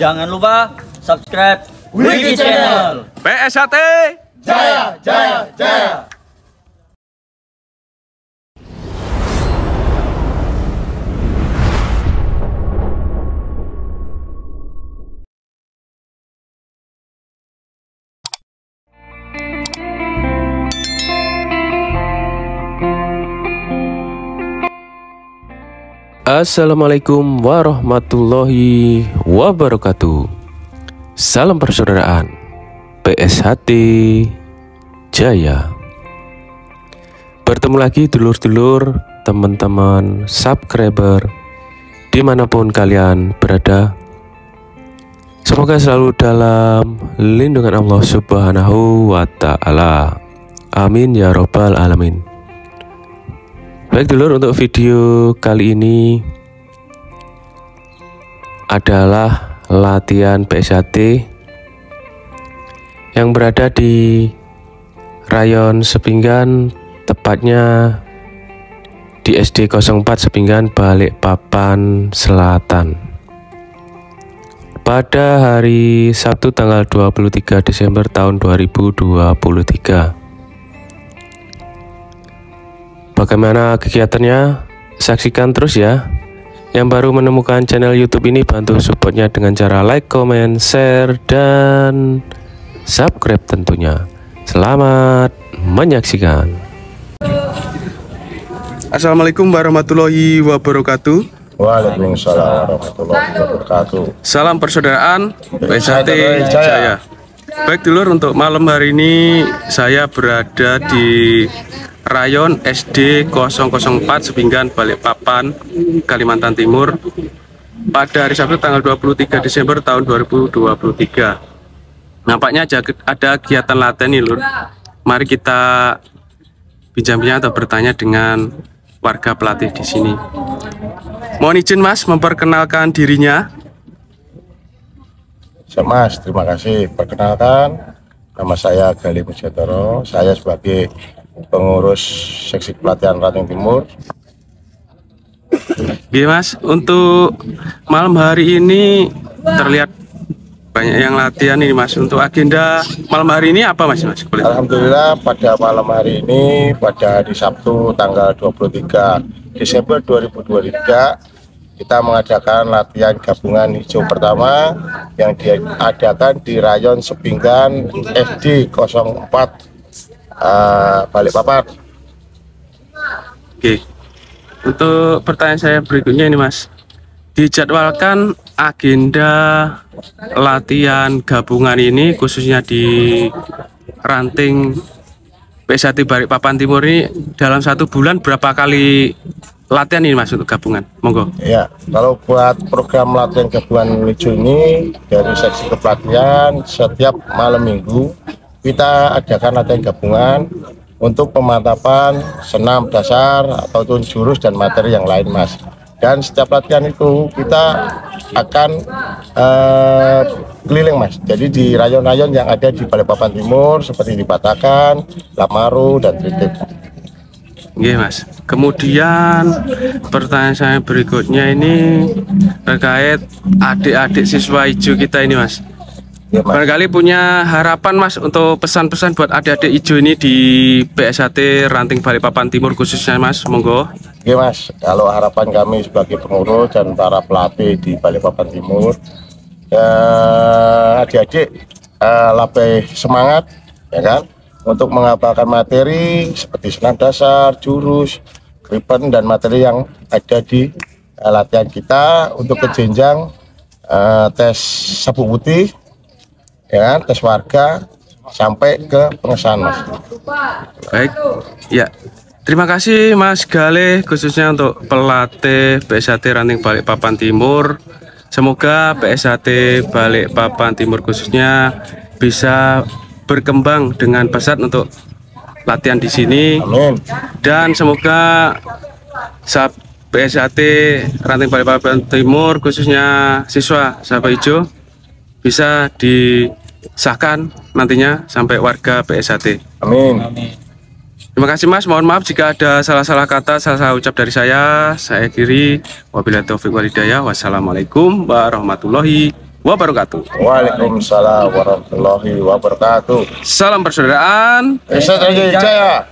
Jangan lupa subscribe Wiki Channel. PSHT Jaya, jaya, jaya. Assalamualaikum warahmatullahi wabarakatuh. Salam persaudaraan PSHT Jaya. Bertemu lagi dulur-dulur, teman-teman, subscriber dimanapun kalian berada. Semoga selalu dalam lindungan Allah Subhanahu wa Ta'ala. Amin ya robbal alamin. Baik dulur, untuk video kali ini adalah latihan PSHT yang berada di Rayon Sepinggan, tepatnya di SD 04 Sepinggan, Balikpapan Selatan. Pada hari Sabtu tanggal 23 Desember tahun 2023. Bagaimana kegiatannya? Saksikan terus ya. Yang baru menemukan channel YouTube ini, bantu supportnya dengan cara like, comment, share, dan subscribe tentunya. Selamat menyaksikan. Assalamualaikum warahmatullahi wabarakatuh. Waalaikumsalam warahmatullahi wabarakatuh. Salam persaudaraan PSHT Jaya. Baik dulur, untuk malam hari ini saya berada di Rayon SD 004 Sepinggan, Balikpapan, Kalimantan Timur pada hari Sabtu tanggal 23 Desember tahun 2023. Nampaknya ada kegiatan latihan nih lur. Mari kita bincang-bincang atau bertanya dengan warga pelatih di sini. Mohon izin Mas memperkenalkan dirinya. Mas, terima kasih. Perkenalkan, nama saya Gali Mujadoro. Saya sebagai pengurus seksi pelatihan Ranting Timur. Oke Mas, untuk malam hari ini terlihat banyak yang latihan ini Mas. Untuk agenda malam hari ini apa Mas? Alhamdulillah pada malam hari ini, pada hari Sabtu tanggal 23 Desember 2023, kita mengadakan latihan gabungan hijau pertama yang diadakan di Rayon Sepinggan SD 04 Balikpapan. Oke, untuk pertanyaan saya berikutnya ini Mas, dijadwalkan agenda latihan gabungan ini khususnya di ranting PSHT Balikpapan Timur ini dalam satu bulan berapa kali latihan ini Mas untuk gabungan? Monggo. Ya, kalau buat program latihan gabungan hijau ini dari seksi kepelatihan setiap malam minggu kita adakan latihan gabungan untuk pemantapan senam dasar ataupun jurus dan materi yang lain Mas. Dan setiap latihan itu kita akan keliling Mas. Jadi di rayon-rayon yang ada di Balikpapan Timur seperti di Batakan, Lamaru, dan Tritip. Iya Mas. Kemudian pertanyaan saya berikutnya ini terkait adik-adik siswa hijau kita ini Mas. Ya, Mas. Barangkali punya harapan Mas untuk pesan-pesan buat adik-adik hijau ini di PSHT Ranting Balikpapan Timur khususnya Mas, monggo. Oke Mas, kalau harapan kami sebagai pengurus dan para pelatih di Balikpapan Timur, adik-adik lebih semangat ya kan, untuk menghafalkan materi seperti senam dasar, jurus, kripen, dan materi yang ada di latihan kita untuk ke jenjang tes sapu putih, ya, tes warga sampai ke pengesahan Mas. Baik, ya. Terima kasih Mas Gale khususnya untuk pelatih PSHT Ranting Balikpapan Timur. Semoga PSHT Balikpapan Timur khususnya bisa berkembang dengan pesat untuk latihan di sini. Amin. Dan semoga PSHT Ranting Balikpapan Timur khususnya siswa sahabat hijau bisa disahkan nantinya sampai warga PSHT. Amin. Terima kasih Mas, mohon maaf jika ada salah-salah kata, salah ucap dari saya. Saya akhiri, wabillahi taufiq wal hidayah. Wassalamualaikum warahmatullahi wabarakatuh. Waalaikumsalam warahmatullahi wabarakatuh. Salam persaudaraan. STG Jaya.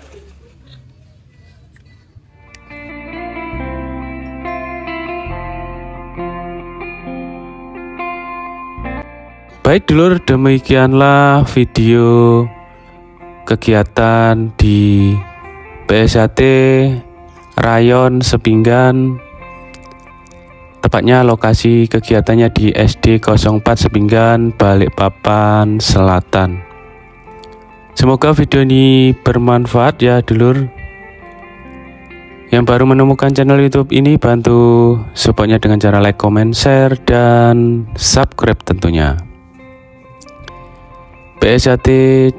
Baik dulur, demikianlah video kegiatan di PSHT Rayon Sepinggan. Tepatnya lokasi kegiatannya di SD 04 Sepinggan, Balikpapan Selatan. Semoga video ini bermanfaat ya dulur. Yang baru menemukan channel YouTube ini, bantu supportnya dengan cara like, comment, share, dan subscribe tentunya. PSHT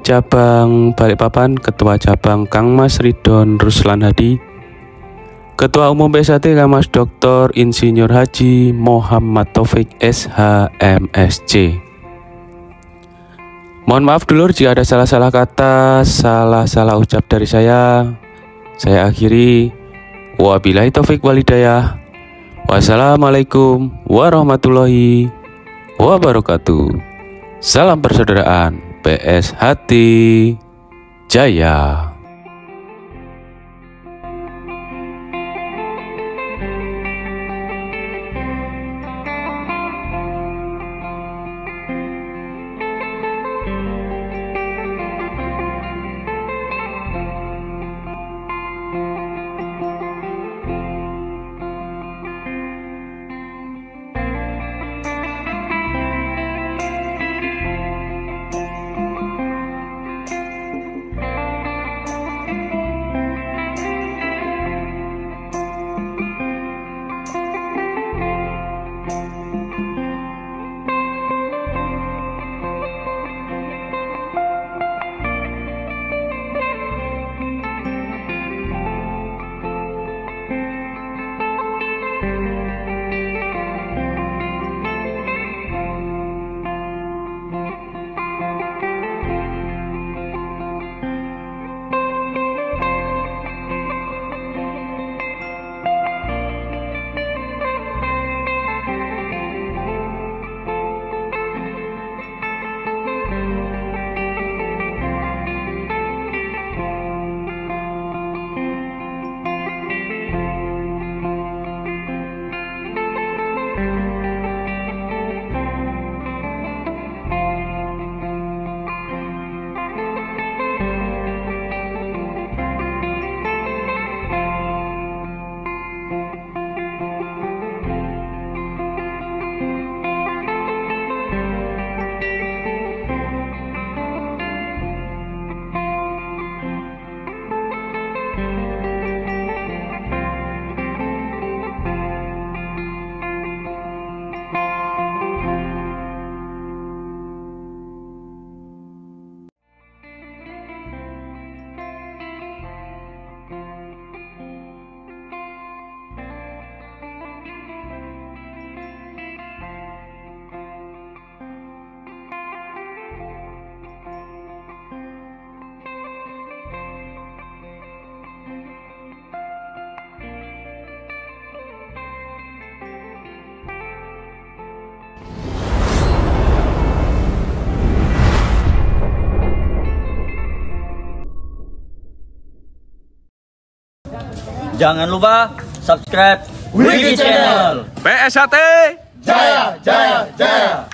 Cabang Balikpapan, Ketua Cabang Kang Mas Ridon Ruslan Hadi, Ketua Umum PSHT Kang Mas Dr. Insinyur Haji Muhammad Taufik SHMSC. Mohon maaf dulur jika ada salah-salah kata, salah ucap dari saya. Saya akhiri, wabillahi taufik wal hidayah. Wassalamualaikum warahmatullahi wabarakatuh. Salam persaudaraan. PSHT Jaya. Jangan lupa subscribe Wiki Channel. PSHT Jaya, Jaya, Jaya.